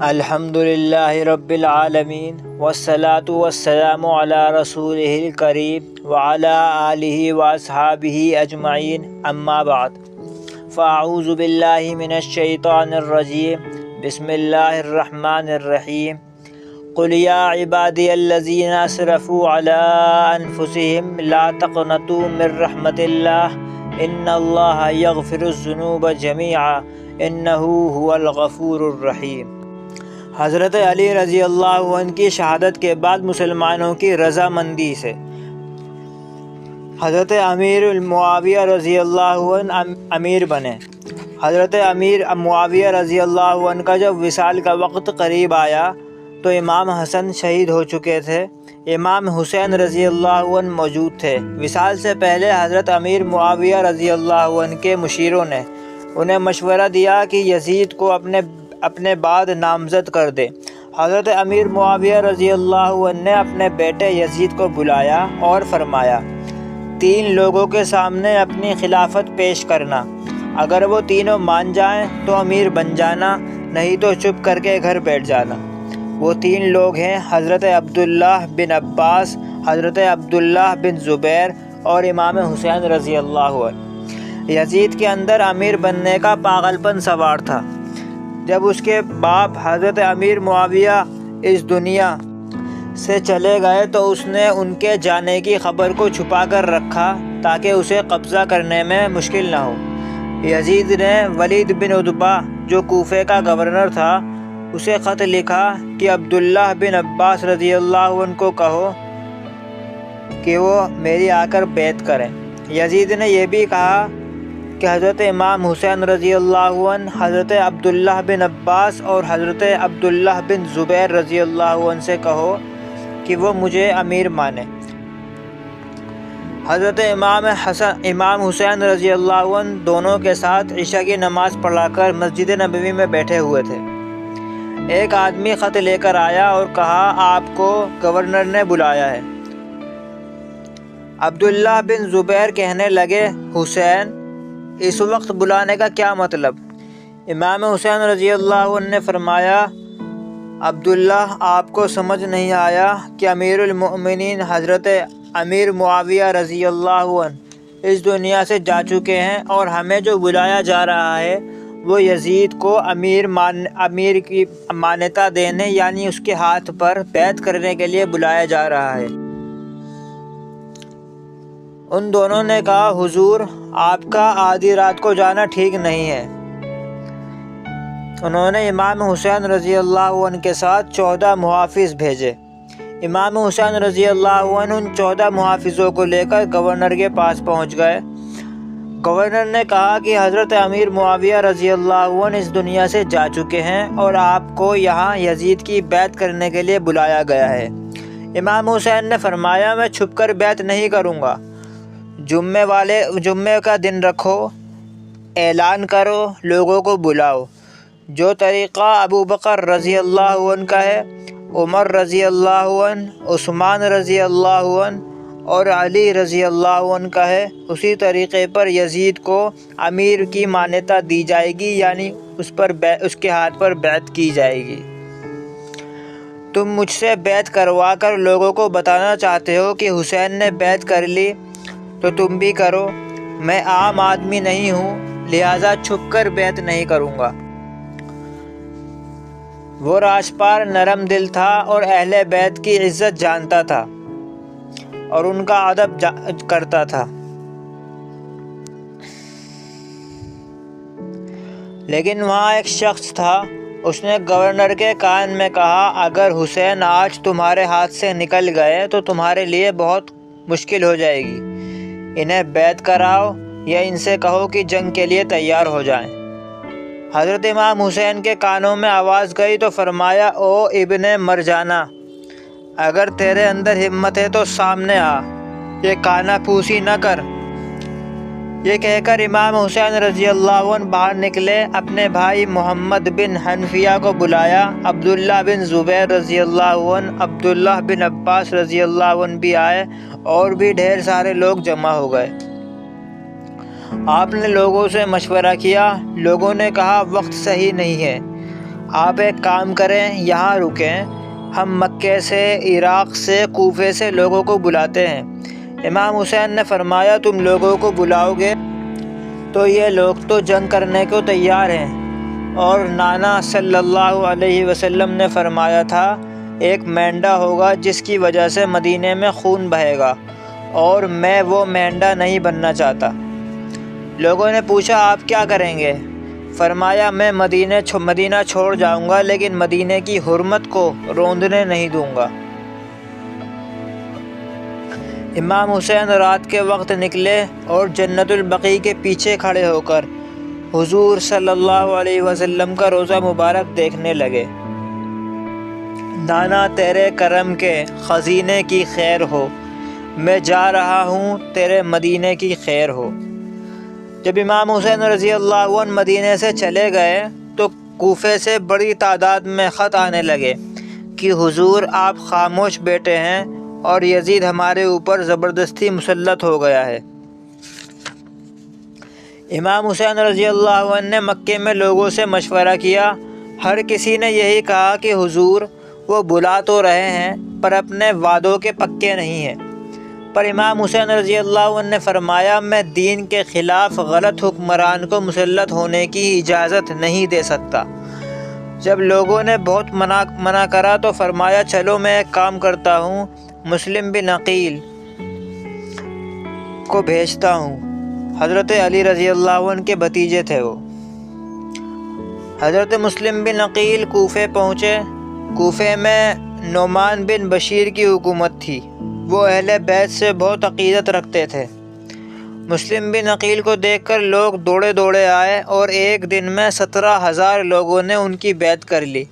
الحمدللہ رب العالمین والصلاة والسلام علی رسولہ الکریم وعلی آلہ واصحابہ اجمعین اما بعد فاعوذ باللہ من الشیطان الرجیم بسم اللہ الرحمن الرحیم قل یا عبادی الذین اسرفوا علی انفسہم لا تقنطوا من رحمت اللہ ان اللہ یغفر الذنوب جمیعا انہ هو الغفور الرحیم۔ حضرت علی رضی اللہ عنہ کی شہادت کے بعد مسلمانوں کی رضامندی سے حضرت امیر معاویہ رضی اللہ عنہ امیر بنے۔ حضرت امیر معاویہ رضی اللہ عنہ کا جب وصال کا وقت قریب آیا تو امام حسن شہید ہو چکے تھے، امام حسین رضی اللہ عنہ موجود تھے۔ وصال سے پہلے حضرت امیر معاویہ رضی اللہ عنہ کے مشیروں نے انہیں مشورہ دیا کہ یزید کو اپنے بعد نامزد کر دے۔ حضرت امیر معاویہ رضی اللہ عنہ نے اپنے بیٹے یزید کو بلایا اور فرمایا، 3 لوگوں کے سامنے اپنی خلافت پیش کرنا، اگر وہ تینوں مان جائیں تو امیر بن جانا، نہیں تو چپ کر کے گھر بیٹھ جانا۔ وہ 3 لوگ ہیں حضرت عبداللہ بن عباس، حضرت عبداللہ بن زبیر اور امام حسین رضی اللہ عنہ۔ یزید کے اندر امیر بننے کا پاگل پن سوار تھا۔ جب اس کے باپ حضرت امیر معاویہ اس دنیا سے چلے گئے تو اس نے ان کے جانے کی خبر کو چھپا کر رکھا تاکہ اسے قبضہ کرنے میں مشکل نہ ہو۔ یزید نے ولید بن عتبہ جو کوفے کا گورنر تھا اسے خط لکھا کہ عبداللہ بن عباس رضی اللہ عنہ کو کہو کہ وہ میری آ کر بیعت کریں۔ یزید نے یہ بھی کہا کہ حضرت امام حسین رضی اللہ عنہ، حضرت عبداللہ بن عباس اور حضرت عبداللہ بن زبیر رضی اللہ عنہ سے کہو کہ وہ مجھے امیر مانے۔ حضرت امام حسین رضی اللہ عنہ دونوں کے ساتھ عشاء کی نماز پڑھا کر مسجد نبوی میں بیٹھے ہوئے تھے۔ ایک آدمی خط لے کر آیا اور کہا، آپ کو گورنر نے بلایا ہے۔ عبداللہ بن زبیر کہنے لگے، حسین اس وقت بلانے کا کیا مطلب؟ امام حسین رضی اللہ عنہ نے فرمایا، عبداللہ آپ کو سمجھ نہیں آیا کہ امیر المؤمنین حضرت امیر معاویہ رضی اللہ عنہ اس دنیا سے جا چکے ہیں اور ہمیں جو بلایا جا رہا ہے وہ یزید کو امیر کی مانیتا دینے یعنی اس کے ہاتھ پر بیعت کرنے کے لیے بلایا جا رہا ہے۔ ان دونوں نے کہا، حضور آپ کا آدھی رات کو جانا ٹھیک نہیں ہے۔ انہوں نے امام حسین رضی اللہ عنہ کے ساتھ 14 محافظ بھیجے۔ امام حسین رضی اللہ عنہ ان 14 محافظوں کو لے کر گورنر کے پاس پہنچ گئے۔ گورنر نے کہا کہ حضرت امیر معاویہ رضی اللہ عنہ اس دنیا سے جا چکے ہیں اور آپ کو یہاں یزید کی بیعت کرنے کے لیے بلایا گیا ہے۔ امام حسین نے فرمایا، میں چھپ کر بیعت نہیں کروں گا، جمعے کا دن رکھو، اعلان کرو، لوگوں کو بلاؤ۔ جو طریقہ ابو بکر رضی اللہ عنہ کا ہے، عمر رضی اللہ عنہ، عثمان رضی اللہ عنہ اور علی رضی اللہ عنہ کا ہے، اسی طریقے پر یزید کو امیر کی مانیتا دی جائے گی یعنی اس کے ہاتھ پر بیعت کی جائے گی۔ تم مجھ سے بیعت کروا کر لوگوں کو بتانا چاہتے ہو کہ حسین نے بیعت کر لی تو تم بھی کرو۔ میں عام آدمی نہیں ہوں لہٰذا چھپ کر بیعت نہیں کروں گا۔ وہ راشپار نرم دل تھا اور اہل بیت کی عزت جانتا تھا اور ان کا ادب کرتا تھا، لیکن وہاں ایک شخص تھا، اس نے گورنر کے کان میں کہا، اگر حسین آج تمہارے ہاتھ سے نکل گئے تو تمہارے لیے بہت مشکل ہو جائے گی، انہیں بیعت کراؤ یا ان سے کہو کہ جنگ کے لیے تیار ہو جائیں۔ حضرت امام حسین کے کانوں میں آواز گئی تو فرمایا، او ابن مرجانہ، اگر تیرے اندر ہمت ہے تو سامنے آ، یہ کانا پھوسی نہ کر۔ یہ کہہ کر امام حسین رضی اللہ عنہ باہر نکلے، اپنے بھائی محمد بن حنفیہ کو بلایا، عبداللہ بن زبیر رضی اللہ عنہ، عبداللہ بن عباس رضی اللہ عنہ بھی آئے اور بھی ڈھیر سارے لوگ جمع ہو گئے۔ آپ نے لوگوں سے مشورہ کیا، لوگوں نے کہا وقت صحیح نہیں ہے، آپ ایک کام کریں، یہاں رکیں، ہم مکے سے، عراق سے، کوفے سے لوگوں کو بلاتے ہیں۔ امام حسین نے فرمایا تم لوگوں کو بلاؤ گے تو یہ لوگ تو جنگ کرنے کو تیار ہیں، اور نانا صلی اللہ علیہ وسلم نے فرمایا تھا ایک مینڈا ہوگا جس کی وجہ سے مدینے میں خون بہے گا، اور میں وہ مینڈا نہیں بننا چاہتا۔ لوگوں نے پوچھا آپ کیا کریں گے؟ فرمایا میں مدینہ چھوڑ جاؤں گا، لیکن مدینے کی حرمت کو روندنے نہیں دوں گا۔ امام حسین رات کے وقت نکلے اور جنت البقیع کے پیچھے کھڑے ہو کر حضور صلی اللہ علیہ وسلم کا روضہ مبارک دیکھنے لگے۔ نانا تیرے کرم کے خزینے کی خیر ہو، میں جا رہا ہوں تیرے مدینے کی خیر ہو۔ جب امام حسین رضی اللہ عنہ مدینے سے چلے گئے تو کوفے سے بڑی تعداد میں خط آنے لگے کہ حضور آپ خاموش بیٹھے ہیں اور یزید ہمارے اوپر زبردستی مسلط ہو گیا ہے۔ امام حسین رضی اللہ عنہ نے مکے میں لوگوں سے مشورہ کیا، ہر کسی نے یہی کہا کہ حضور وہ بلا تو رہے ہیں پر اپنے وعدوں کے پکے نہیں ہیں۔ پر امام حسین رضی اللہ عنہ نے فرمایا میں دین کے خلاف غلط حکمران کو مسلط ہونے کی اجازت نہیں دے سکتا۔ جب لوگوں نے بہت منع کرا تو فرمایا چلو میں ایک کام کرتا ہوں، مسلم بن عقیل کو بھیجتا ہوں۔ حضرت علی رضی اللہ عنہ کے بھتیجے تھے وہ۔ حضرت مسلم بن عقیل کوفے پہنچے۔ کوفے میں نعمان بن بشیر کی حکومت تھی، وہ اہل بیت سے بہت عقیدت رکھتے تھے۔ مسلم بن عقیل کو دیکھ کر لوگ دوڑے آئے اور ایک دن میں 17,000 لوگوں نے ان کی بیعت کر لی۔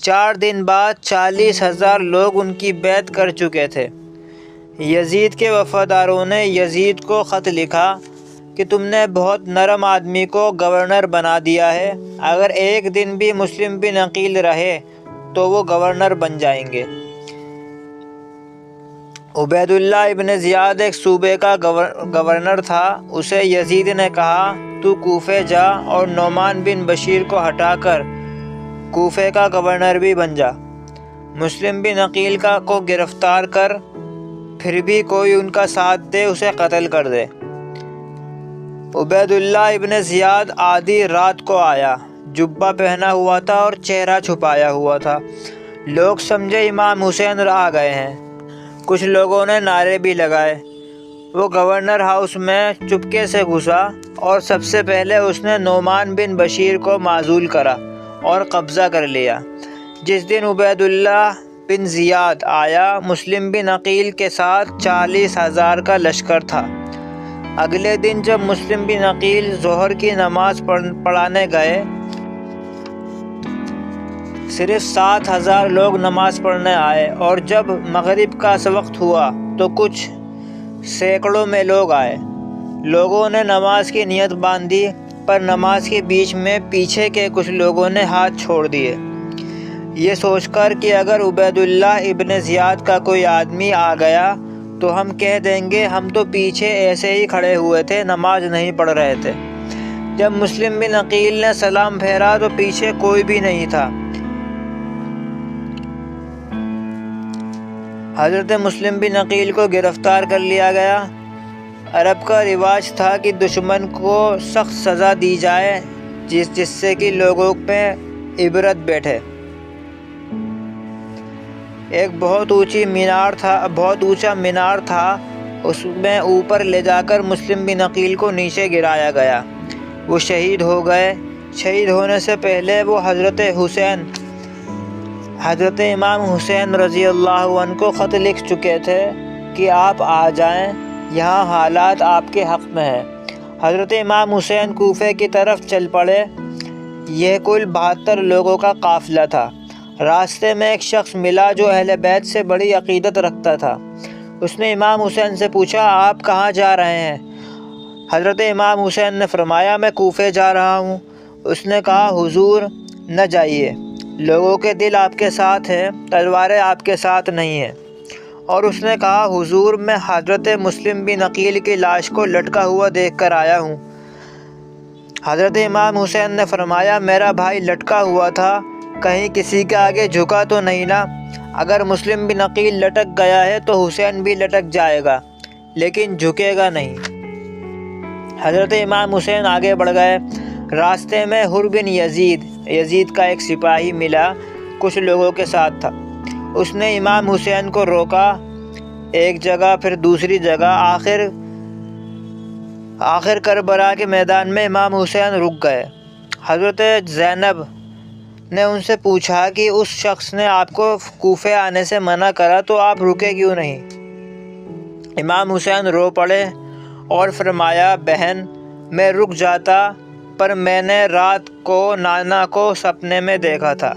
4 دن بعد 40,000 لوگ ان کی بیعت کر چکے تھے۔ یزید کے وفاداروں نے یزید کو خط لکھا کہ تم نے بہت نرم آدمی کو گورنر بنا دیا ہے، اگر ایک دن بھی مسلم بن عقیل رہے تو وہ گورنر بن جائیں گے۔ عبید اللہ ابن زیاد ایک صوبے کا گورنر تھا، اسے یزید نے کہا تو کوفے جا اور نعمان بن بشیر کو ہٹا کر کوفے کا گورنر بھی بن جا۔ مسلم بن عقیل کو گرفتار کر، پھر بھی کوئی ان کا ساتھ دے اسے قتل کر دے۔ عبید اللہ ابن زیاد آدھی رات کو آیا، جبہ پہنا ہوا تھا اور چہرہ چھپایا ہوا تھا۔ لوگ سمجھے امام حسین آ گئے ہیں، کچھ لوگوں نے نعرے بھی لگائے۔ وہ گورنر ہاؤس میں چپکے سے گھسا اور سب سے پہلے اس نے نعمان بن بشیر کو معزول کرا اور قبضہ کر لیا۔ جس دن عبید اللہ بن زیاد آیا، مسلم بن عقیل کے ساتھ 40,000 کا لشکر تھا۔ اگلے دن جب مسلم بن عقیل ظہر کی نماز پڑھانے گئے، صرف 7,000 لوگ نماز پڑھنے آئے، اور جب مغرب کا وقت ہوا تو کچھ سینکڑوں میں لوگ آئے۔ لوگوں نے نماز کی نیت باندھی، پر نماز کے بیچ میں پیچھے کے کچھ لوگوں نے ہاتھ چھوڑ دیے، یہ سوچ کر کہ اگر عبید اللہ ابن زیاد کا کوئی آدمی آ گیا تو ہم کہہ دیں گے ہم تو پیچھے ایسے ہی کھڑے ہوئے تھے، نماز نہیں پڑھ رہے تھے۔ جب مسلم بن عقیل نے سلام پھیرا تو پیچھے کوئی بھی نہیں تھا۔ حضرت مسلم بن عقیل کو گرفتار کر لیا گیا۔ عرب کا رواج تھا کہ دشمن کو سخت سزا دی جائے جس سے کہ لوگوں پہ عبرت بیٹھے۔ ایک بہت اونچا مینار تھا، اس میں اوپر لے جا کر مسلم بن عقیل کو نیچے گرایا گیا، وہ شہید ہو گئے۔ شہید ہونے سے پہلے وہ حضرت امام حسین رضی اللہ عنہ کو خط لکھ چکے تھے کہ آپ آ جائیں، یہاں حالات آپ کے حق میں ہیں۔ حضرت امام حسین کوفے کی طرف چل پڑے۔ یہ کل 72 لوگوں کا قافلہ تھا۔ راستے میں ایک شخص ملا جو اہل بیت سے بڑی عقیدت رکھتا تھا۔ اس نے امام حسین سے پوچھا آپ کہاں جا رہے ہیں؟ حضرت امام حسین نے فرمایا میں کوفے جا رہا ہوں۔ اس نے کہا حضور نہ جائیے، لوگوں کے دل آپ کے ساتھ ہیں، تلواریں آپ کے ساتھ نہیں ہیں۔ اور اس نے کہا حضور میں حضرت مسلم بن عقیل کی لاش کو لٹکا ہوا دیکھ کر آیا ہوں۔ حضرت امام حسین نے فرمایا میرا بھائی لٹکا ہوا تھا، کہیں کسی کے آگے جھکا تو نہیں نا؟ اگر مسلم بن عقیل لٹک گیا ہے تو حسین بھی لٹک جائے گا، لیکن جھکے گا نہیں۔ حضرت امام حسین آگے بڑھ گئے۔ راستے میں حر بن یزید کا ایک سپاہی ملا، کچھ لوگوں کے ساتھ تھا۔ اس نے امام حسین کو روکا، ایک جگہ پھر دوسری جگہ، آخر کربلا کے میدان میں امام حسین رک گئے۔ حضرت زینب نے ان سے پوچھا کہ اس شخص نے آپ کو کوفے آنے سے منع کرا تو آپ رکے کیوں نہیں؟ امام حسین رو پڑے اور فرمایا، بہن میں رک جاتا، پر میں نے رات کو نانا کو سپنے میں دیکھا تھا،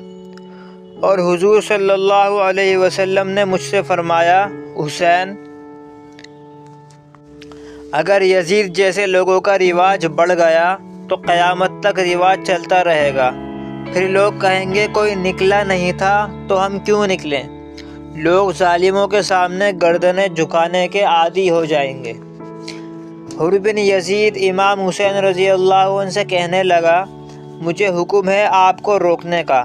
اور حضور صلی اللہ علیہ وسلم نے مجھ سے فرمایا، حسین، اگر یزید جیسے لوگوں کا رواج بڑھ گیا تو قیامت تک رواج چلتا رہے گا، پھر لوگ کہیں گے کوئی نکلا نہیں تھا تو ہم کیوں نکلیں؟ لوگ ظالموں کے سامنے گردنیں جھکانے کے عادی ہو جائیں گے۔ حر بن یزید امام حسین رضی اللہ عنہ سے کہنے لگا، مجھے حکم ہے آپ کو روکنے کا،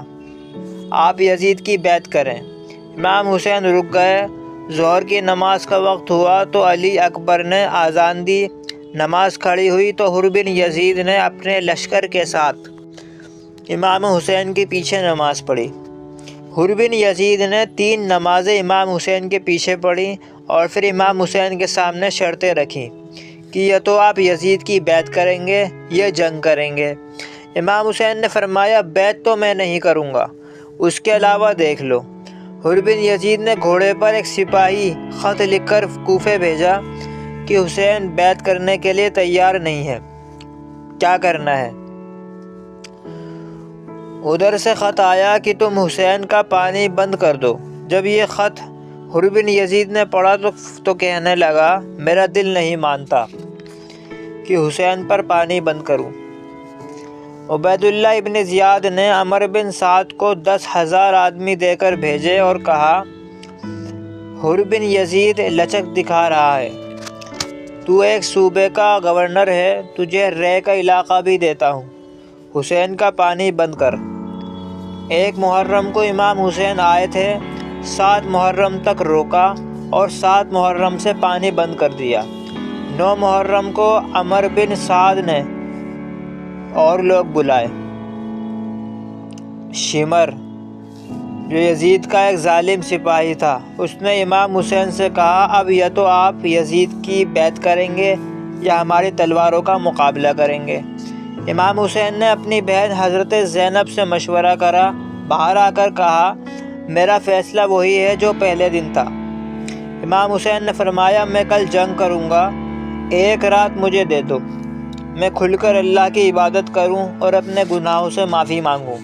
آپ یزید کی بیعت کریں۔ امام حسین رک گئے۔ ظہر کی نماز کا وقت ہوا تو علی اکبر نے اذان دی، نماز کھڑی ہوئی تو حر بن یزید نے اپنے لشکر کے ساتھ امام حسین کے پیچھے نماز پڑھی۔ حر بن یزید نے 3 نمازیں امام حسین کے پیچھے پڑھی اور پھر امام حسین کے سامنے شرطیں رکھیں کہ یا تو آپ یزید کی بیعت کریں گے یا جنگ کریں گے۔ امام حسین نے فرمایا، بیعت تو میں نہیں کروں گا، اس کے علاوہ دیکھ لو۔ حر بن یزید نے گھوڑے پر ایک سپاہی خط لکھ کر کوفے بھیجا کہ حسین بیعت کرنے کے لیے تیار نہیں ہے، کیا کرنا ہے؟ ادھر سے خط آیا کہ تم حسین کا پانی بند کر دو۔ جب یہ خط حر بن یزید نے پڑھا تو کہنے لگا، میرا دل نہیں مانتا کہ حسین پر پانی بند کروں۔ عبید اللہ ابن زیاد نے عمر بن سعد کو 10,000 آدمی دے کر بھیجے اور کہا، حر بن یزید لچک دکھا رہا ہے، تو ایک صوبے کا گورنر ہے، تجھے رے کا علاقہ بھی دیتا ہوں، حسین کا پانی بند کر۔ 1 محرم کو امام حسین آئے تھے، 7 محرم تک روکا اور 7 محرم سے پانی بند کر دیا۔ 9 محرم کو عمر بن سعد نے اور لوگ بلائے۔ شمر، جو یزید کا ایک ظالم سپاہی تھا، اس نے امام حسین سے کہا، اب یا تو آپ یزید کی بیعت کریں گے یا ہماری تلواروں کا مقابلہ کریں گے۔ امام حسین نے اپنی بہن حضرت زینب سے مشورہ کرا، باہر آ کر کہا، میرا فیصلہ وہی ہے جو پہلے دن تھا۔ امام حسین نے فرمایا، میں کل جنگ کروں گا، 1 رات مجھے دے دو، میں کھل کر اللہ کی عبادت کروں اور اپنے گناہوں سے معافی مانگوں۔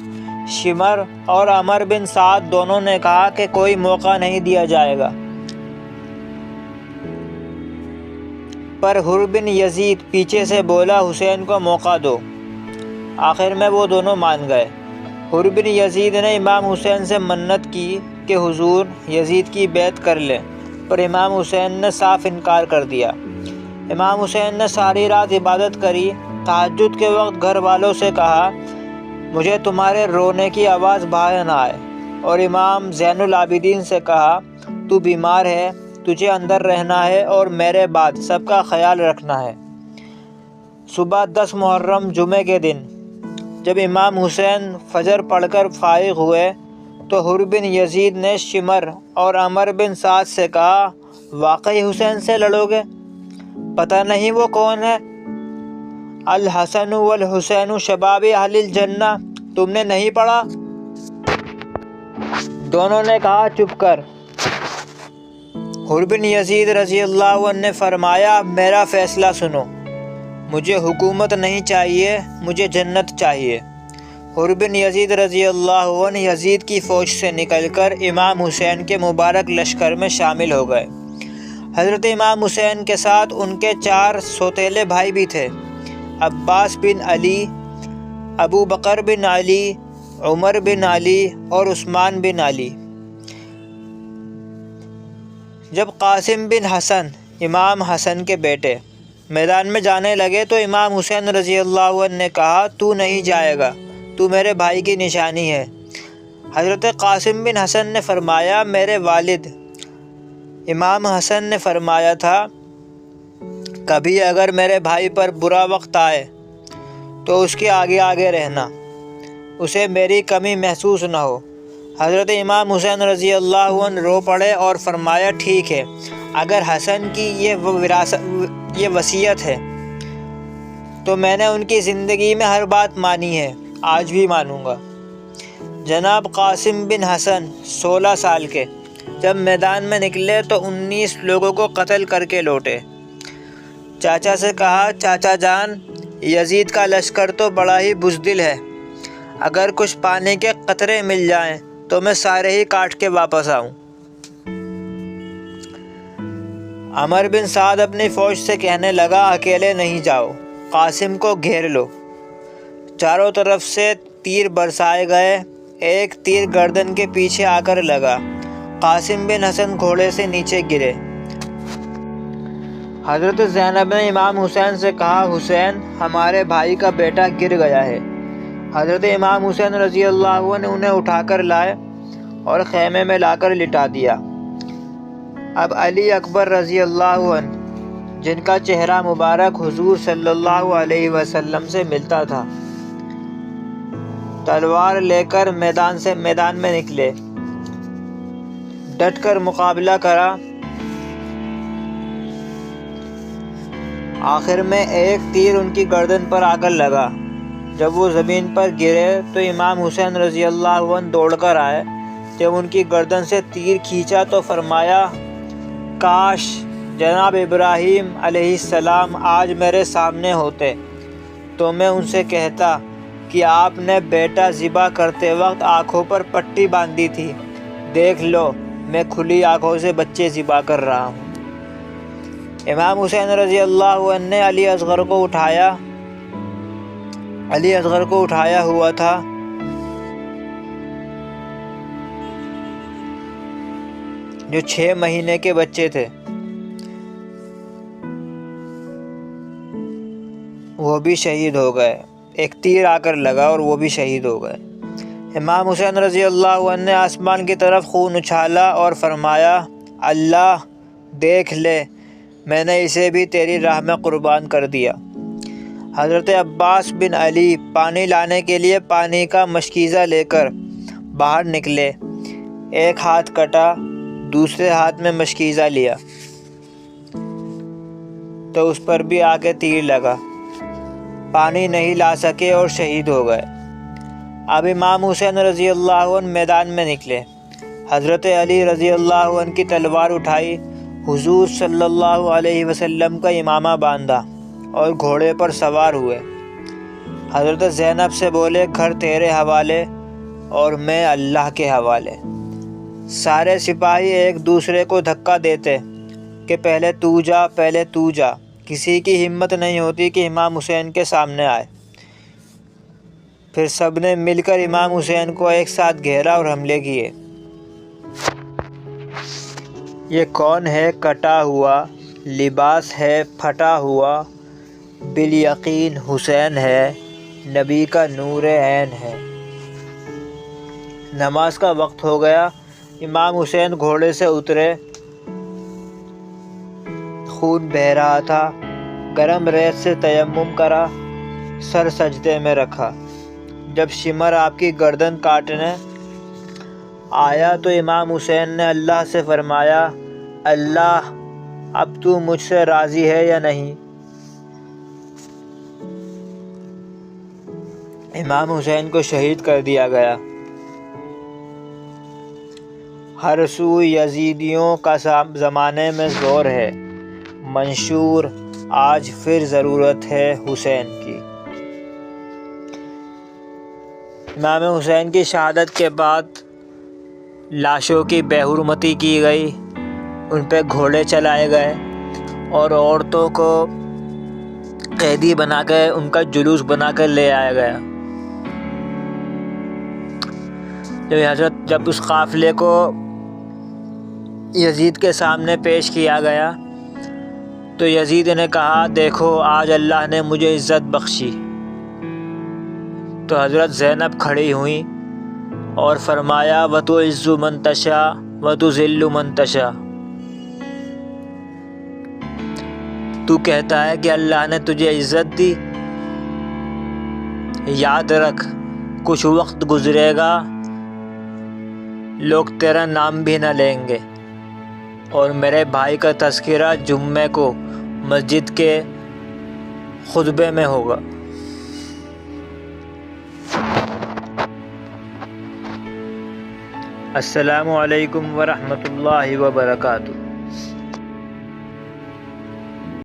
شمر اور عمر بن سعد دونوں نے کہا کہ کوئی موقع نہیں دیا جائے گا، پر حر بن یزید پیچھے سے بولا، حسین کو موقع دو۔ آخر میں وہ دونوں مان گئے۔ حر بن یزید نے امام حسین سے منت کی کہ حضور یزید کی بیعت کر لیں، پر امام حسین نے صاف انکار کر دیا۔ امام حسین نے ساری رات عبادت کری، تہجد کے وقت گھر والوں سے کہا، مجھے تمہارے رونے کی آواز باہر نہ آئے، اور امام زین العابدین سے کہا، تو بیمار ہے، تجھے اندر رہنا ہے اور میرے بعد سب کا خیال رکھنا ہے۔ صبح 10 محرم جمعے کے دن جب امام حسین فجر پڑھ کر فارغ ہوئے تو حر بن یزید نے شمر اور عمر بن سعد سے کہا، واقعی حسین سے لڑو گے؟ پتہ نہیں وہ کون ہے؟ الحسن والحسین شباب اہل الجنہ، تم نے نہیں پڑھا؟ دونوں نے کہا، چپ کر۔ حر بن یزید رضی اللہ عنہ نے فرمایا، میرا فیصلہ سنو، مجھے حکومت نہیں چاہیے، مجھے جنت چاہیے۔ حر بن یزید رضی اللہ عنہ یزید کی فوج سے نکل کر امام حسین کے مبارک لشکر میں شامل ہو گئے۔ حضرت امام حسین کے ساتھ ان کے 4 سوتیلے بھائی بھی تھے، عباس بن علی، ابو بکر بن علی، عمر بن علی اور عثمان بن علی۔ جب قاسم بن حسن، امام حسن کے بیٹے، میدان میں جانے لگے تو امام حسین رضی اللہ عنہ نے کہا، تو نہیں جائے گا، تو میرے بھائی کی نشانی ہے۔ حضرت قاسم بن حسن نے فرمایا میرے والد امام حسن نے فرمایا تھا کبھی اگر میرے بھائی پر برا وقت آئے تو اس کے آگے آگے رہنا، اسے میری کمی محسوس نہ ہو۔ حضرت امام حسین رضی اللہ عنہ رو پڑے اور فرمایا ٹھیک ہے، اگر حسن کی یہ وصیت ہے تو میں نے ان کی زندگی میں ہر بات مانی ہے، آج بھی مانوں گا۔ جناب قاسم بن حسن 16 سال کے جب میدان میں نکلے تو 19 لوگوں کو قتل کر کے لوٹے۔ چاچا سے کہا چاچا جان، یزید کا لشکر تو بڑا ہی بزدل ہے، اگر کچھ پانی کے قطرے مل جائیں تو میں سارے ہی کاٹ کے واپس آؤں۔ عمر بن سعد اپنی فوج سے کہنے لگا اکیلے نہیں جاؤ، قاسم کو گھیر لو۔ چاروں طرف سے تیر برسائے گئے، ایک تیر گردن کے پیچھے آ کر لگا، قاسم بن حسن گھوڑے سے نیچے گرے۔ حضرت زینب نے امام حسین سے کہا حسین ہمارے بھائی کا بیٹا گر گیا ہے۔ حضرت امام حسین رضی اللہ عنہ نے انہیں اٹھا کر لائے اور خیمے میں لا کر لٹا دیا۔ اب علی اکبر رضی اللہ عنہ جن کا چہرہ مبارک حضور صلی اللہ علیہ وسلم سے ملتا تھا، تلوار لے کر میدان میں نکلے، ڈٹ کر مقابلہ کرا۔ آخر میں ایک تیر ان کی گردن پر آ کر لگا۔ جب وہ زمین پر گرے تو امام حسین رضی اللہ عنہ دوڑ کر آئے۔ جب ان کی گردن سے تیر کھینچا تو فرمایا کاش جناب ابراہیم علیہ السلام آج میرے سامنے ہوتے تو میں ان سے کہتا کہ آپ نے بیٹا ذبح کرتے وقت آنکھوں پر پٹی باندھی تھی، دیکھ لو میں کھلی آنکھوں سے بچے ذبح کر رہا ہوں۔ امام حسین رضی اللہ عنہ نے علی اصغر کو اٹھایا ہوا تھا۔ جو 6 مہینے کے بچے تھے وہ بھی شہید ہو گئے، ایک تیر آ کر لگا اور وہ بھی شہید ہو گئے۔ امام حسین رضی اللہ عنہ نے آسمان کی طرف خون اچھالا اور فرمایا اللہ دیکھ لے، میں نے اسے بھی تیری راہ میں قربان کر دیا۔ حضرت عباس بن علی پانی لانے کے لیے پانی کا مشکیزہ لے کر باہر نکلے، ایک ہاتھ کٹا، دوسرے ہاتھ میں مشکیزہ لیا تو اس پر بھی آ کے تیر لگا، پانی نہیں لا سکے اور شہید ہو گئے۔ اب امام حسین رضی اللہ عنہ میدان میں نکلے، حضرت علی رضی اللہ عنہ کی تلوار اٹھائی، حضور صلی اللہ علیہ وسلم کا امامہ باندھا اور گھوڑے پر سوار ہوئے۔ حضرت زینب سے بولے گھر تیرے حوالے اور میں اللہ کے حوالے۔ سارے سپاہی ایک دوسرے کو دھکا دیتے کہ پہلے تو جا، پہلے تو جا، کسی کی ہمت نہیں ہوتی کہ امام حسین کے سامنے آئے۔ پھر سب نے مل کر امام حسین کو ایک ساتھ گھیرا اور حملے کیے۔ یہ کون ہے کٹا ہوا، لباس ہے پھٹا ہوا، بالیقین حسین ہے، نبی کا نور عین ہے۔ نماز کا وقت ہو گیا، امام حسین گھوڑے سے اترے، خون بہہ رہا تھا، گرم ریت سے تیمم کرا، سر سجدے میں رکھا۔ جب شمر آپ کی گردن کاٹنے آیا تو امام حسین نے اللہ سے فرمایا اللہ اب تو مجھ سے راضی ہے یا نہیں؟ امام حسین کو شہید کر دیا گیا۔ ہر سو یزیدیوں کا زمانے میں زور ہے، منشور آج پھر ضرورت ہے حسین کی۔ امام حسین کی شہادت کے بعد لاشوں کی بے حرمتی کی گئی، ان پہ گھوڑے چلائے گئے اور عورتوں کو قیدی بنا کے ان کا جلوس بنا کر لے آیا گیا۔ جب اس قافلے کو یزید کے سامنے پیش کیا گیا تو یزید نے کہا دیکھو آج اللہ نے مجھے عزت بخشی۔ تو حضرت زینب کھڑی ہوئیں اور فرمایا وَتُعِزُّ مَن تَشَاءُ وَتُذِلُّ مَن تَشَاءُ۔ تو کہتا ہے کہ اللہ نے تجھے عزت دی، یاد رکھ کچھ وقت گزرے گا لوگ تیرا نام بھی نہ لیں گے، اور میرے بھائی کا تذکرہ جمعے کو مسجد کے خطبے میں ہوگا۔ السلام علیکم ورحمۃ اللہ وبرکاتہ۔